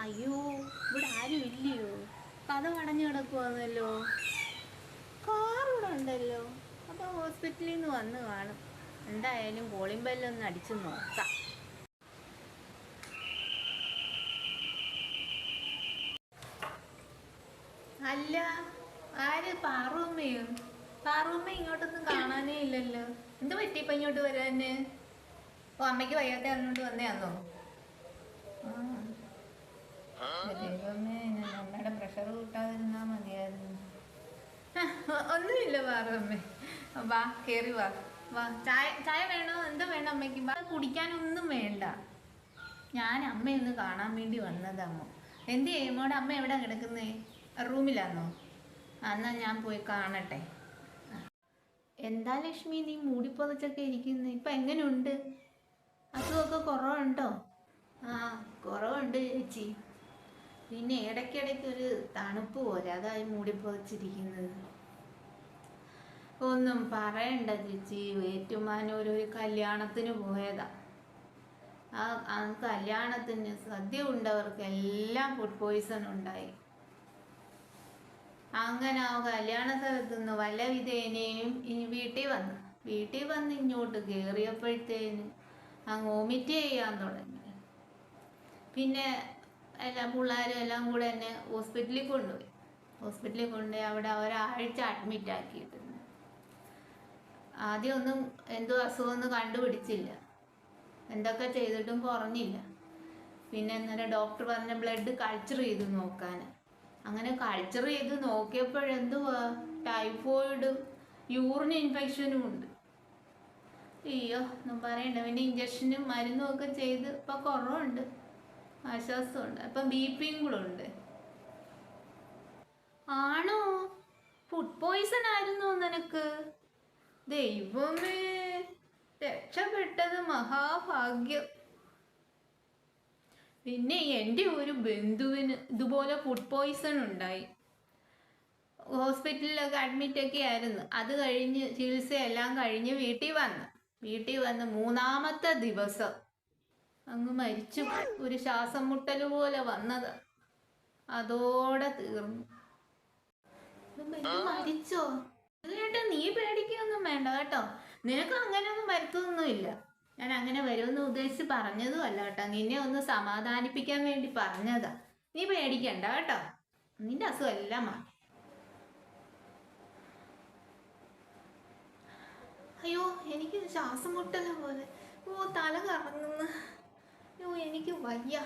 അയ്യോ, ഇവിടെ ആരും ഇല്ലയോ? കഥ അടഞ്ഞു കിടക്കുവാന്നല്ലോ. കാറിവിടെ ഉണ്ടല്ലോ. അപ്പോൾ ഹോസ്പിറ്റലിൽ നിന്ന് വന്ന് കാണും. എന്തായാലും കോളിംഗ് ബെല്ലൊന്ന് അടിച്ചു നോക്കാം. അല്ല, ആര്? പാറുമ്മയോ? പാറുമ്മ ഇങ്ങോട്ടൊന്നും കാണാനേ ഇല്ലല്ലോ. എന്ത് പറ്റിയപ്പോൾ ഇങ്ങോട്ട് വരാന്? ഓ, അമ്മയ്ക്ക് വയ്യാത്ത അങ്ങോട്ട് വന്നേയാന്നോ? ദൈവമേ, അമ്മയുടെ പ്രഷർ കൂട്ടാതിരുന്നാ മതിയായിരുന്നു. ഒന്നുമില്ല പാറുമ്മേ, വാ കയറി വാ. വാ, ചായ വേണോ? എന്താ വേണം അമ്മയ്ക്ക്? വാ, കുടിക്കാനൊന്നും വേണ്ട. ഞാൻ അമ്മയൊന്ന് കാണാൻ വേണ്ടി വന്നതമ്മ. എന്ത് ചെയ്യുമോടെ? അമ്മ എവിടെ കിടക്കുന്നേ? റൂമിലാന്നോ? എന്നാൽ ഞാൻ പോയി കാണട്ടെ. എന്താ ലക്ഷ്മി, നീ മൂടിപ്പൊതച്ചൊക്കെ ഇരിക്കുന്നത്? ഇപ്പം എങ്ങനെയുണ്ട്? അസുഖമൊക്കെ കുറവുണ്ടോ? ആ, കുറവുണ്ട് ചേച്ചി. പിന്നെ ഇടയ്ക്കിടയ്ക്കൊരു തണുപ്പ് പോലെ, അതായി മൂടിപ്പൊതച്ചിരിക്കുന്നത്. ഒന്നും പറയണ്ട ചേച്ചി, ഏറ്റുമാനൂർ ഒരു കല്യാണത്തിന് പോയതാ. ആ കല്യാണത്തിന് സദ്യ ഉണ്ടവർക്കെല്ലാം ഫുഡ് പോയ്സൺ ഉണ്ടായി. അങ്ങനെ ആ കല്യാണ സ്ഥലത്തുനിന്ന് വല്ല വിധേനയും വീട്ടിൽ വന്ന് ഇങ്ങോട്ട് കയറിയപ്പോഴത്തേന് അങ്ങ് വോമിറ്റ് ചെയ്യാൻ തുടങ്ങി. പിന്നെ എല്ലാ പിള്ളേരും എല്ലാം കൂടെ എന്നെ ഹോസ്പിറ്റലിൽ കൊണ്ടുപോയി അവിടെ ഒരാഴ്ച അഡ്മിറ്റ് ആക്കിയിട്ടുണ്ട്. ആദ്യമൊന്നും എന്തോ അസുഖമൊന്നും കണ്ടുപിടിച്ചില്ല, എന്തൊക്കെ ചെയ്തിട്ടും കുറഞ്ഞില്ല. പിന്നെ ഇന്നലെ ഡോക്ടർ പറഞ്ഞ ബ്ലഡ് കൾച്ചർ ചെയ്ത് നോക്കാൻ. അങ്ങനെ കൾച്ചർ ചെയ്ത് നോക്കിയപ്പോഴെന്തുവാ, ടൈഫോയിഡും യൂറിൻ ഇൻഫെക്ഷനും ഉണ്ട്. അയ്യോ, ഒന്നും പറയണ്ട. പിന്നെ ഇഞ്ചക്ഷനും മരുന്നും ഒക്കെ ചെയ്ത് ഇപ്പം കുറവുണ്ട്, ആശ്വാസമുണ്ട്. അപ്പം BP കൂടെ ഉണ്ട്. ആണോ? ഫുഡ് പോയ്സൺ ആയിരുന്നോ നിനക്ക്? ദൈവമേ, രക്ഷപ്പെട്ടത് മഹാഭാഗ്യം. പിന്നെ എൻ്റെ ഒരു ബന്ധുവിന് ഇതുപോലെ ഫുഡ് പോയ്സൺ ഉണ്ടായി. ഹോസ്പിറ്റലിലൊക്കെ അഡ്മിറ്റൊക്കെ ആയിരുന്നു. അത് കഴിഞ്ഞ് ചികിത്സയെല്ലാം കഴിഞ്ഞ് വീട്ടിൽ വന്ന് 3-ാമത്തെ ദിവസം അങ്ങ് മരിച്ചു. ഒരു ശ്വാസം മുട്ടൽ പോലെ വന്നത്, അതോടെ തീർന്നു. മരിച്ചോ? കേട്ടോ, നീ പേടിക്കൊന്നും വേണ്ട കേട്ടോ. നിനക്ക് അങ്ങനെയൊന്നും വരുത്തൊന്നുമില്ല. ഞാൻ അങ്ങനെ വരുമെന്ന് ഉദ്ദേശിച്ച് പറഞ്ഞതും അല്ല കേട്ടോ. നിന്നെ ഒന്ന് സമാധാനിപ്പിക്കാൻ വേണ്ടി പറഞ്ഞതാ. നീ പേടിക്കണ്ട കേട്ടോ. നിന്റെ അസുഖം എല്ലാം മാറി. അയ്യോ, എനിക്ക് ശ്വാസം മുട്ടല പോലെ. ഓ, തല കറങ്ങുന്നു. അയ്യോ, എനിക്ക് വയ്യ.